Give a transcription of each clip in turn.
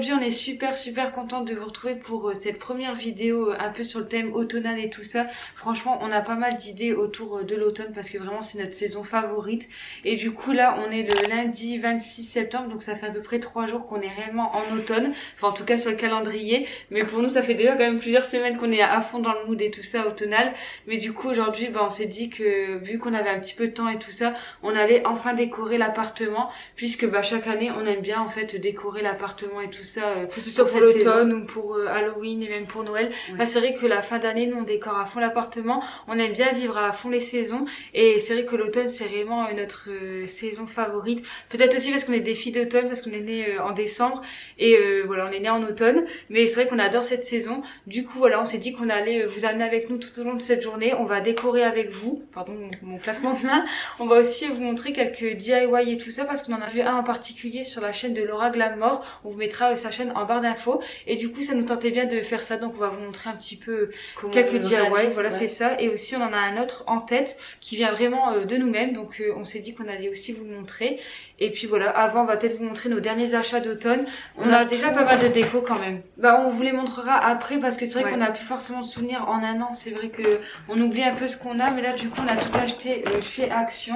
aujourd'hui on est super contente de vous retrouver pour cette première vidéo un peu sur le thème automnal et tout ça. Franchement on a pas mal d'idées autour de l'automne parce que vraiment c'est notre saison favorite. Et du coup là on est le lundi 26 septembre, donc ça fait à peu près 3 jours qu'on est réellement en automne. Enfin en tout cas sur le calendrier, mais pour nous ça fait déjà quand même plusieurs semaines qu'on est à fond dans le mood et tout ça automnal. Mais du coup aujourd'hui on s'est dit que vu qu'on avait un petit peu de temps et tout ça, on allait enfin décorer l'appartement, puisque chaque année on aime bien en fait décorer l'appartement et tout ça, que ce soit pour l'automne ou pour Halloween et même pour Noël. Oui. Enfin, c'est vrai que la fin d'année nous on décore à fond l'appartement, on aime bien vivre à fond les saisons, et c'est vrai que l'automne c'est vraiment notre saison favorite. Peut-être aussi parce qu'on est des filles d'automne, parce qu'on est né en décembre et voilà, on est né en automne, mais c'est vrai qu'on adore cette saison. Du coup voilà, on s'est dit qu'on allait vous amener avec nous tout au long de cette journée. On va décorer avec vous, pardon mon claquement de main. On va aussi vous montrer quelques DIY et tout ça, parce qu'on en a vu un en particulier sur la chaîne de Laura Glamour. On vous mettra sa chaîne en barre d'infos, et du coup ça nous tentait bien de faire ça, donc on va vous montrer un petit peu quelques DIY, voilà, ouais. C'est ça. Et aussi on en a un autre en tête qui vient vraiment de nous-mêmes, donc on s'est dit qu'on allait aussi vous le montrer. Et puis voilà, avant on va peut-être vous montrer nos derniers achats d'automne. On a déjà pas mal de déco quand même. On vous les montrera après, parce que c'est vrai qu'on a plus forcément de souvenirs en un an. C'est vrai que on oublie un peu ce qu'on a, mais là du coup on a tout acheté chez Action.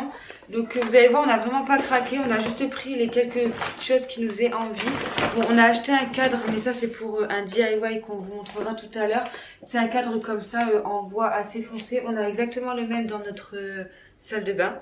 Donc vous allez voir, on n'a vraiment pas craqué, on a juste pris les quelques petites choses qui nous aient envie. Bon, on a acheté un cadre, mais ça c'est pour un DIY qu'on vous montrera tout à l'heure. C'est un cadre comme ça en bois assez foncé. On a exactement le même dans notre salle de bain.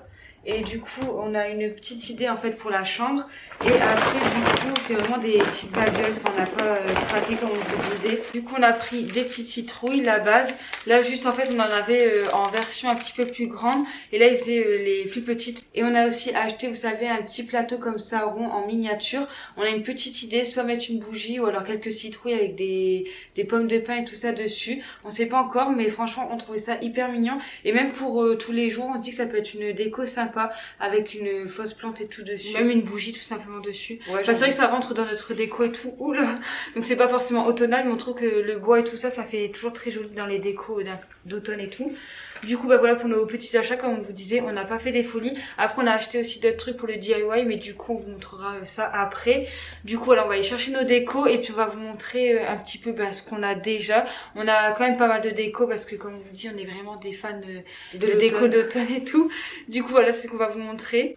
Et du coup on a une petite idée en fait pour la chambre. Et après du coup c'est vraiment des petites bagels, enfin on n'a pas craqué comme on vous disait. Du coup on a pris des petites citrouilles, la base. Là juste en fait on en avait en version un petit peu plus grande, et là ils faisaient les plus petites. Et on a aussi acheté, vous savez, un petit plateau comme ça rond en miniature. On a une petite idée, soit mettre une bougie ou alors quelques citrouilles avec des pommes de pin et tout ça dessus. On sait pas encore, mais franchement on trouvait ça hyper mignon. Et même pour tous les jours on se dit que ça peut être une déco sympa, avec une fausse plante et tout dessus, même une bougie tout simplement dessus. Ouais, c'est vrai que ça rentre dans notre déco et tout. Oula, donc c'est pas forcément automnal, mais on trouve que le bois et tout ça, ça fait toujours très joli dans les décos d'automne et tout. Du coup voilà pour nos petits achats, comme on vous disait, on n'a pas fait des folies. Après on a acheté aussi d'autres trucs pour le DIY, mais du coup on vous montrera ça après. Du coup voilà, on va aller chercher nos décos et puis on va vous montrer un petit peu ce qu'on a déjà. On a quand même pas mal de déco, parce que comme on vous dit, on est vraiment des fans de déco d'automne et tout. Du coup voilà, c'est ce qu'on va vous montrer.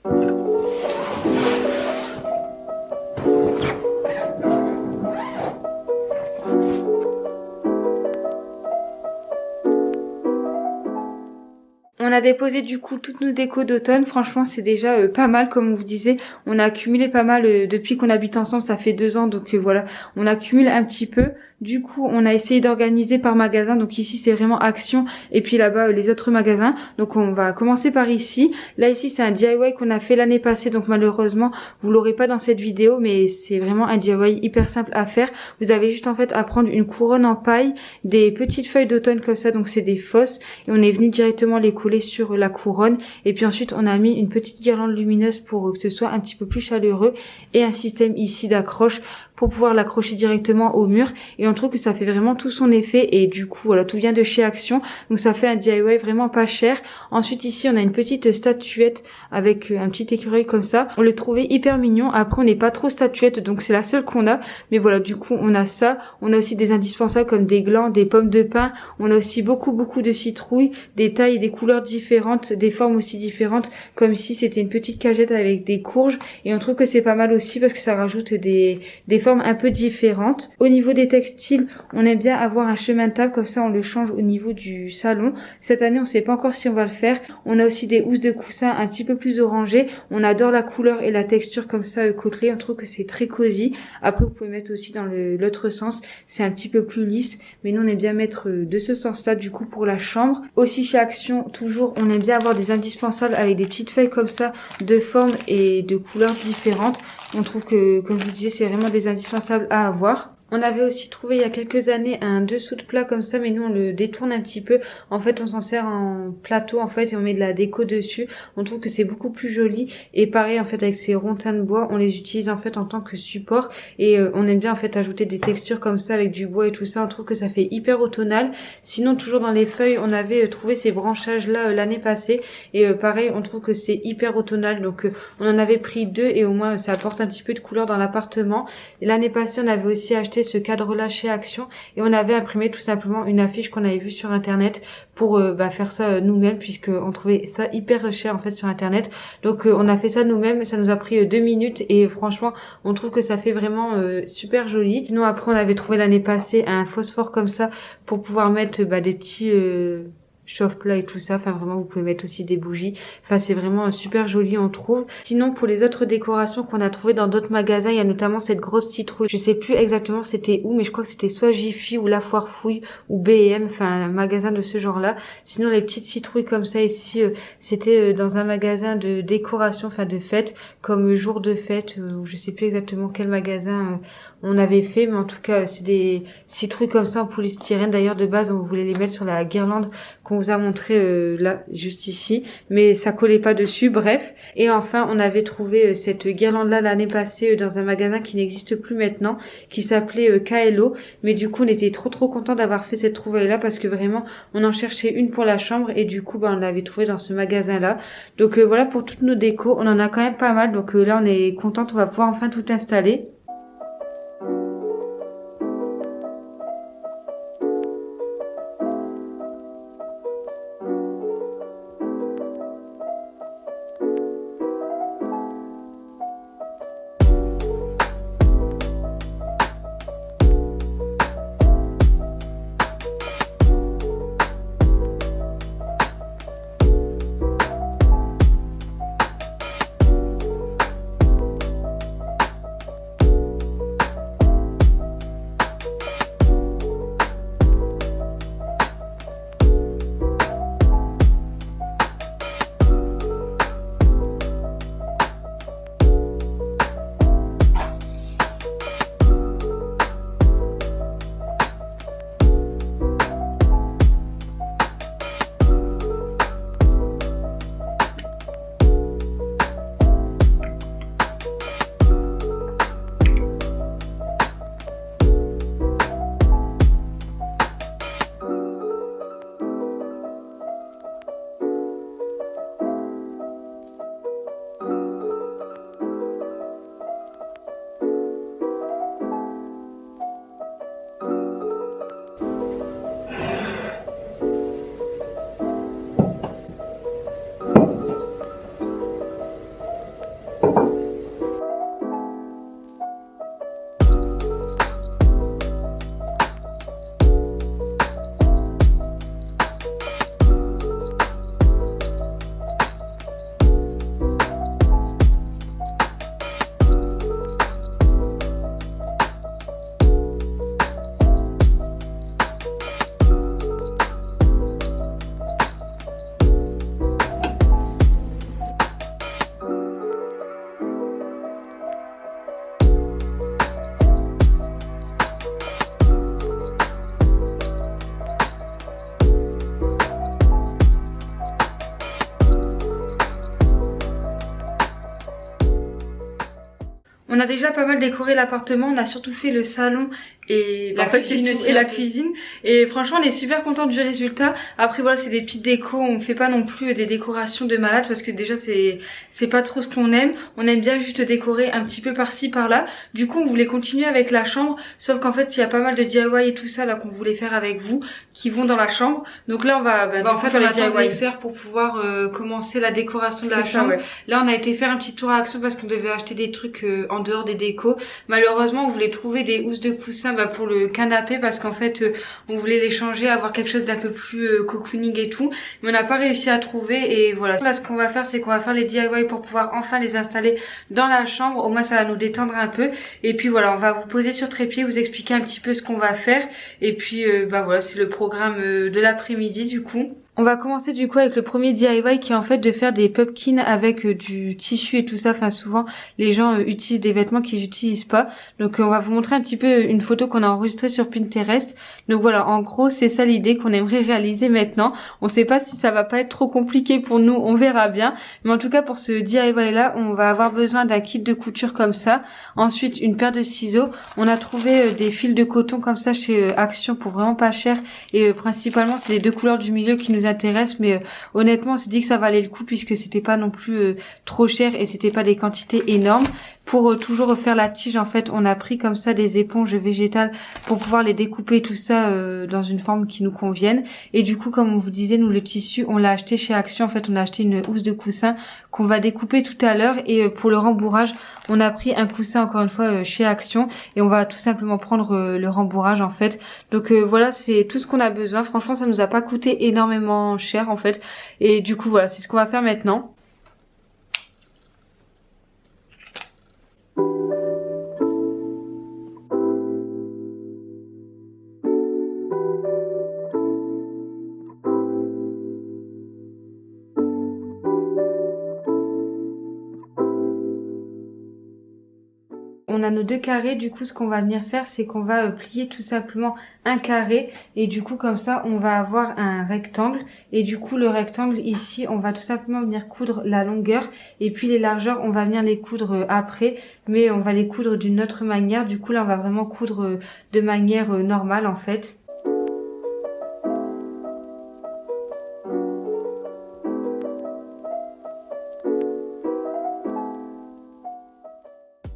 On a déposé du coup toutes nos décos d'automne. Franchement c'est déjà pas mal, comme on vous disait. On a accumulé pas mal depuis qu'on habite ensemble, ça fait 2 ans, donc voilà, on accumule un petit peu. Du coup on a essayé d'organiser par magasin, donc ici c'est vraiment Action, et puis là-bas les autres magasins. Donc on va commencer par ici. Là ici c'est un DIY qu'on a fait l'année passée, donc malheureusement vous l'aurez pas dans cette vidéo, mais c'est vraiment un DIY hyper simple à faire. Vous avez juste en fait à prendre une couronne en paille, des petites feuilles d'automne comme ça, donc c'est des fosses, et on est venu directement les coller sur la couronne. Et puis ensuite on a mis une petite guirlande lumineuse pour que ce soit un petit peu plus chaleureux, et un système ici d'accroche pour pouvoir l'accrocher directement au mur. Et on trouve que ça fait vraiment tout son effet, et du coup voilà, tout vient de chez Action, donc ça fait un DIY vraiment pas cher. Ensuite ici on a une petite statuette avec un petit écureuil comme ça, on le trouvait hyper mignon. Après on n'est pas trop statuette, donc c'est la seule qu'on a, mais voilà, du coup on a ça. On a aussi des indispensables comme des glands, des pommes de pin. On a aussi beaucoup de citrouilles, des tailles et des couleurs différentes, des formes aussi différentes, comme ici c'était une petite cagette avec des courges, et on trouve que c'est pas mal aussi parce que ça rajoute des formes un peu différentes. Au niveau des textiles, on aime bien avoir un chemin de table, comme ça on le change au niveau du salon. Cette année on sait pas encore si on va le faire. On a aussi des housses de coussin un petit peu plus orangées. On adore la couleur et la texture comme ça côtelée, on trouve que c'est très cosy. Après vous pouvez mettre aussi dans l'autre sens, c'est un petit peu plus lisse, mais nous on aime bien mettre de ce sens là du coup pour la chambre. Aussi chez Action, toujours on aime bien avoir des indispensables avec des petites feuilles comme ça, de formes et de couleurs différentes. On trouve que, comme je vous disais, c'est vraiment des indispensables à avoir. On avait aussi trouvé il y a quelques années un dessous de plat comme ça, mais nous on le détourne un petit peu. En fait, on s'en sert en plateau en fait et on met de la déco dessus. On trouve que c'est beaucoup plus joli. Et pareil en fait avec ces ronds-tins de bois, on les utilise en fait en tant que support. Et on aime bien en fait ajouter des textures comme ça avec du bois et tout ça. On trouve que ça fait hyper automnal. Sinon toujours dans les feuilles, on avait trouvé ces branchages là l'année passée. Et pareil, on trouve que c'est hyper automnal. Donc on en avait pris 2 et au moins ça apporte un petit peu de couleur dans l'appartement. L'année passée, on avait aussi acheté ce cadre-là chez Action et on avait imprimé tout simplement une affiche qu'on avait vue sur internet pour faire ça nous-mêmes, puisque on trouvait ça hyper cher en fait sur internet. Donc on a fait ça nous-mêmes, ça nous a pris 2 minutes et franchement on trouve que ça fait vraiment super joli. Sinon après on avait trouvé l'année passée un phosphore comme ça pour pouvoir mettre des petits chauffe-plat et tout ça. Enfin vraiment vous pouvez mettre aussi des bougies. Enfin c'est vraiment super joli on trouve. Sinon pour les autres décorations qu'on a trouvées dans d'autres magasins, il y a notamment cette grosse citrouille. Je sais plus exactement c'était où, mais je crois que c'était soit Jiffy ou La Foire Fouille ou B&M, enfin un magasin de ce genre là. Sinon les petites citrouilles comme ça ici, c'était dans un magasin de décoration, enfin de fête, comme jour de fête, ou je sais plus exactement quel magasin on avait fait, mais en tout cas c'est des citrouilles comme ça en polystyrène. D'ailleurs de base on voulait les mettre sur la guirlande qu'on vous a montré là juste ici, mais ça collait pas dessus, bref. Et enfin on avait trouvé cette guirlande là l'année passée dans un magasin qui n'existe plus maintenant, qui s'appelait KLO, mais du coup on était trop content d'avoir fait cette trouvaille là parce que vraiment on en cherchait une pour la chambre et du coup on l'avait trouvé dans ce magasin là. Donc voilà pour toutes nos décos, on en a quand même pas mal, donc là on est contente, on va pouvoir enfin tout installer. On a déjà pas mal décoré l'appartement, on a surtout fait le salon et la cuisine aussi, la cuisine. Et franchement, on est super contente du résultat. Après voilà, c'est des petites décos, on fait pas non plus des décorations de malade parce que déjà c'est pas trop ce qu'on aime. On aime bien juste décorer un petit peu par-ci par-là. Du coup, on voulait continuer avec la chambre, sauf qu'en fait, il y a pas mal de DIY et tout ça là qu'on voulait faire avec vous qui vont dans la chambre. Donc là, on va en fait on attend les faire pour pouvoir commencer la décoration de la chambre. Ouais. Là, on a été faire un petit tour à Action parce qu'on devait acheter des trucs en dehors des décos. Malheureusement, on voulait trouver des housses de coussin pour le canapé parce qu'en fait on voulait les changer, avoir quelque chose d'un peu plus cocooning et tout, mais on n'a pas réussi à trouver. Et voilà, là ce qu'on va faire, c'est qu'on va faire les DIY pour pouvoir enfin les installer dans la chambre. Au moins ça va nous détendre un peu. Et puis voilà, on va vous poser sur trépied, vous expliquer un petit peu ce qu'on va faire. Et puis voilà, c'est le programme de l'après-midi du coup. On va commencer du coup avec le premier DIY qui est en fait de faire des pumpkins avec du tissu et tout ça. Enfin souvent les gens utilisent des vêtements qu'ils n'utilisent pas. Donc on va vous montrer un petit peu une photo qu'on a enregistrée sur Pinterest. Donc voilà, en gros c'est ça l'idée qu'on aimerait réaliser maintenant. On sait pas si ça va pas être trop compliqué pour nous, on verra bien. Mais en tout cas pour ce DIY là, on va avoir besoin d'un kit de couture comme ça. Ensuite une paire de ciseaux. On a trouvé des fils de coton comme ça chez Action pour vraiment pas cher. Et principalement c'est les deux couleurs du milieu qui nous intéresse, mais honnêtement on s'est dit que ça valait le coup puisque c'était pas non plus trop cher et c'était pas des quantités énormes. Pour toujours refaire la tige, en fait on a pris comme ça des éponges végétales pour pouvoir les découper tout ça dans une forme qui nous convienne. Et du coup comme on vous disait, nous le tissu on l'a acheté chez Action. En fait on a acheté une housse de coussin qu'on va découper tout à l'heure. Et pour le rembourrage on a pris un coussin encore une fois chez Action et on va tout simplement prendre le rembourrage en fait. Donc voilà, c'est tout ce qu'on a besoin. Franchement ça nous a pas coûté énormément cher en fait. Et du coup voilà, c'est ce qu'on va faire maintenant. On a nos deux carrés, du coup ce qu'on va venir faire c'est qu'on va plier tout simplement un carré et du coup comme ça on va avoir un rectangle. Et du coup le rectangle ici on va tout simplement venir coudre la longueur et puis les largeurs on va venir les coudre après, mais on va les coudre d'une autre manière. Du coup là on va vraiment coudre de manière normale en fait.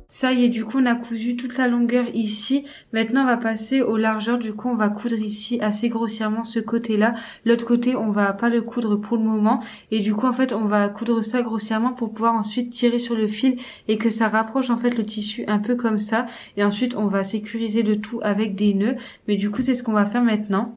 Ça y est, du coup on a cousu toute la longueur ici. Maintenant on va passer aux largeurs. Du coup on va coudre ici assez grossièrement ce côté là. L'autre côté on va pas le coudre pour le moment. Et du coup en fait on va coudre ça grossièrement pour pouvoir ensuite tirer sur le fil et que ça rapproche en fait le tissu un peu comme ça. Et ensuite on va sécuriser le tout avec des nœuds. Mais du coup c'est ce qu'on va faire maintenant.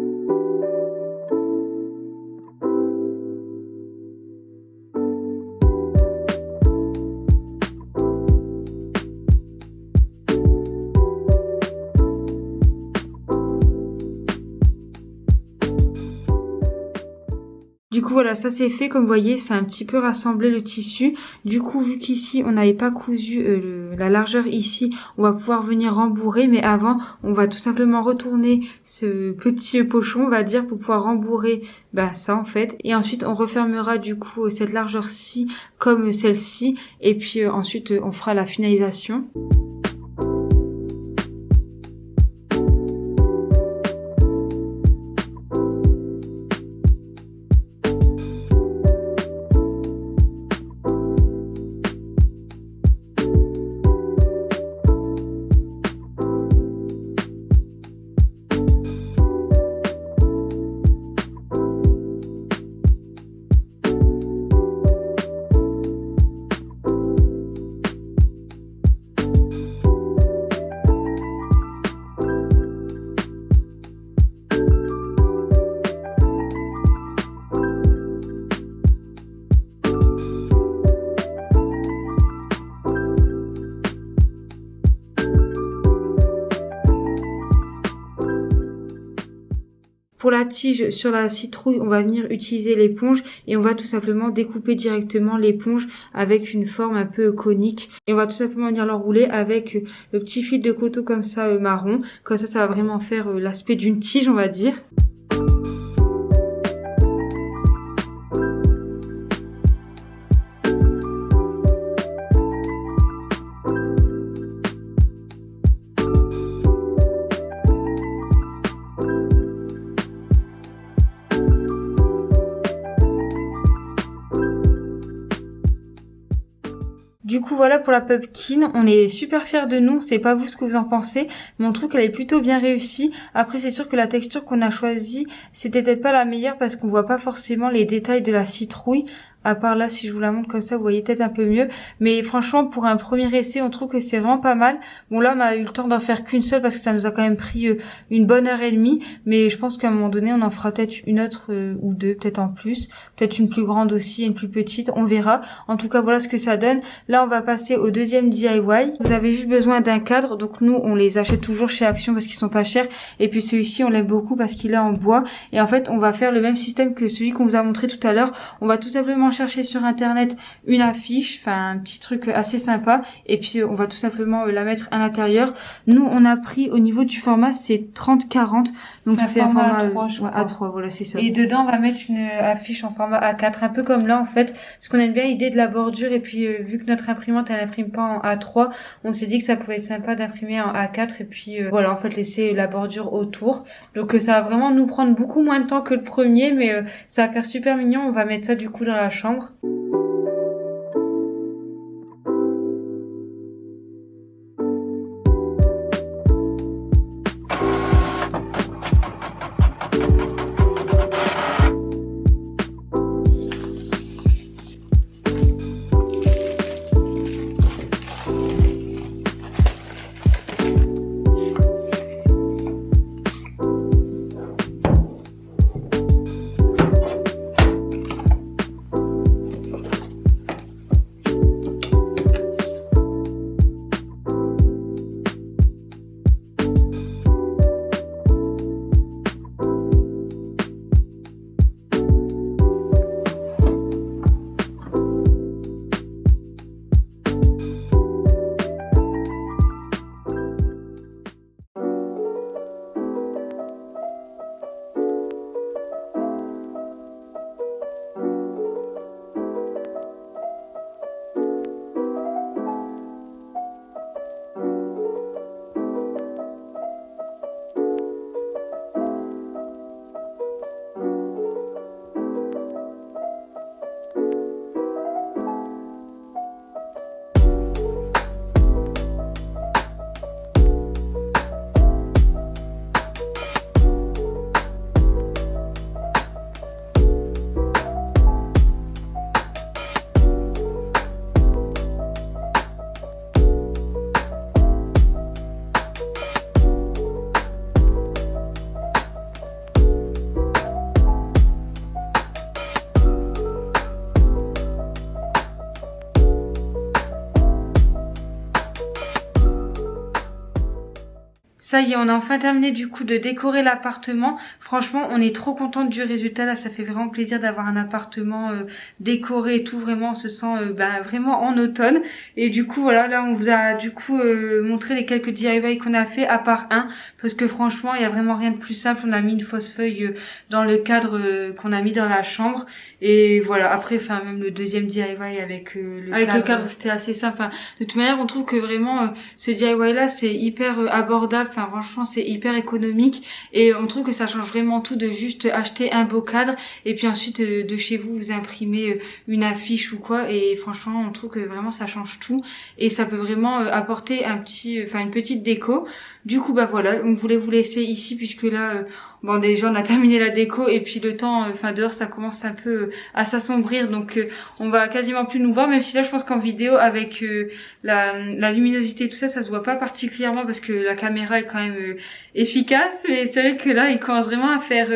Du coup voilà, ça c'est fait. Comme vous voyez, c'est un petit peu rassemblé le tissu. Du coup vu qu'ici on n'avait pas cousu la largeur ici, on va pouvoir venir rembourrer. Mais avant on va tout simplement retourner ce petit pochon on va dire pour pouvoir rembourrer ça en fait. Et ensuite on refermera du coup cette largeur-ci comme celle-ci. Et puis ensuite on fera la finalisation. Pour la tige sur la citrouille, on va venir utiliser l'éponge et on va tout simplement découper directement l'éponge avec une forme un peu conique. Et on va tout simplement venir l'enrouler avec le petit fil de coton comme ça marron. Comme ça va vraiment faire l'aspect d'une tige on va dire. Du coup voilà pour la pumpkin, on est super fiers de nous, c'est pas vous ce que vous en pensez, mais on trouve qu'elle est plutôt bien réussie. Après c'est sûr que la texture qu'on a choisie, c'était peut-être pas la meilleure parce qu'on voit pas forcément les détails de la citrouille. à part là si je vous la montre comme ça vous voyez peut-être un peu mieux, mais franchement pour un premier essai on trouve que c'est vraiment pas mal. Bon là on a eu le temps d'en faire qu'une seule parce que ça nous a quand même pris une bonne heure et demie, mais je pense qu'à un moment donné on en fera peut-être une autre ou deux, peut-être en plus, peut-être une plus grande aussi, une plus petite, on verra. En tout cas voilà ce que ça donne. Là on va passer au deuxième DIY. Vous avez juste besoin d'un cadre, donc nous on les achète toujours chez Action parce qu'ils sont pas chers, et puis celui-ci on l'aime beaucoup parce qu'il est en bois, et en fait on va faire le même système que celui qu'on vous a montré tout à l'heure. On va tout simplement chercher sur internet une affiche, enfin un petit truc assez sympa, et puis on va tout simplement la mettre à l'intérieur. Nous on a pris au niveau du format c'est 30-40, donc c'est un format A3, je crois. A3, voilà c'est ça. Et dedans on va mettre une affiche en format A4, un peu comme là en fait, parce qu'on aime bien l'idée de la bordure, et puis vu que notre imprimante elle imprime pas en A3, on s'est dit que ça pouvait être sympa d'imprimer en A4, et puis voilà en fait laisser la bordure autour. Donc ça va vraiment nous prendre beaucoup moins de temps que le premier, mais ça va faire super mignon. On va mettre ça du coup dans la chambre. Ça y est, on a enfin terminé du coup de décorer l'appartement. Franchement, on est trop contente du résultat. Là, ça fait vraiment plaisir d'avoir un appartement décoré et tout. Vraiment, on se sent vraiment en automne. Et du coup, voilà, là, on vous a du coup montré les quelques DIY qu'on a fait, à part un. Parce que franchement, il y a vraiment rien de plus simple. On a mis une fausse feuille dans le cadre qu'on a mis dans la chambre. Et voilà, après, enfin, même le deuxième DIY avec le cadre, c'était assez simple. Enfin, de toute manière, on trouve que vraiment, ce DIY-là, c'est hyper abordable. Enfin, franchement, c'est hyper économique, et on trouve que ça change vraiment tout de juste acheter un beau cadre et puis ensuite de chez vous vous imprimez une affiche ou quoi, et franchement, on trouve que vraiment ça change tout, et ça peut vraiment apporter une petite déco. Du coup, voilà, on voulait vous laisser ici puisque là, bon, déjà on a terminé la déco, et puis le temps, dehors ça commence un peu à s'assombrir, donc on va quasiment plus nous voir, même si là je pense qu'en vidéo avec la luminosité et tout ça, ça se voit pas particulièrement parce que la caméra est quand même efficace, mais c'est vrai que là il commence vraiment à faire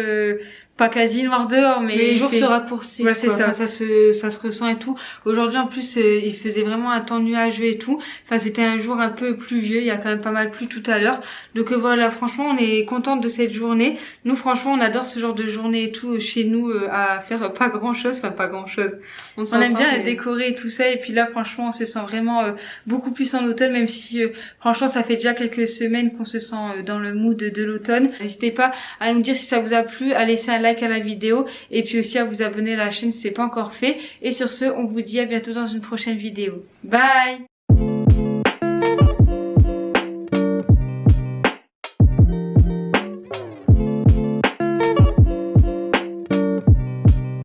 pas quasi noir dehors, mais les jours se raccourcissent. Ouais, c'est ça. Enfin, ça se ressent et tout. Aujourd'hui, en plus, il faisait vraiment un temps nuageux et tout. Enfin, c'était un jour un peu pluvieux. Il y a quand même pas mal plu tout à l'heure. Donc voilà, franchement, on est contente de cette journée. Nous, franchement, on adore ce genre de journée et tout chez nous, à faire pas grand chose. Enfin, pas grand chose. On aime bien décorer et tout ça. Et puis là, franchement, on se sent vraiment beaucoup plus en automne, même si, franchement, ça fait déjà quelques semaines qu'on se sent dans le mood de l'automne. N'hésitez pas à nous dire si ça vous a plu, à laisser un like à la vidéo, et puis aussi à vous abonner à la chaîne si c'est pas encore fait. Et sur ce, on vous dit à bientôt dans une prochaine vidéo. Bye!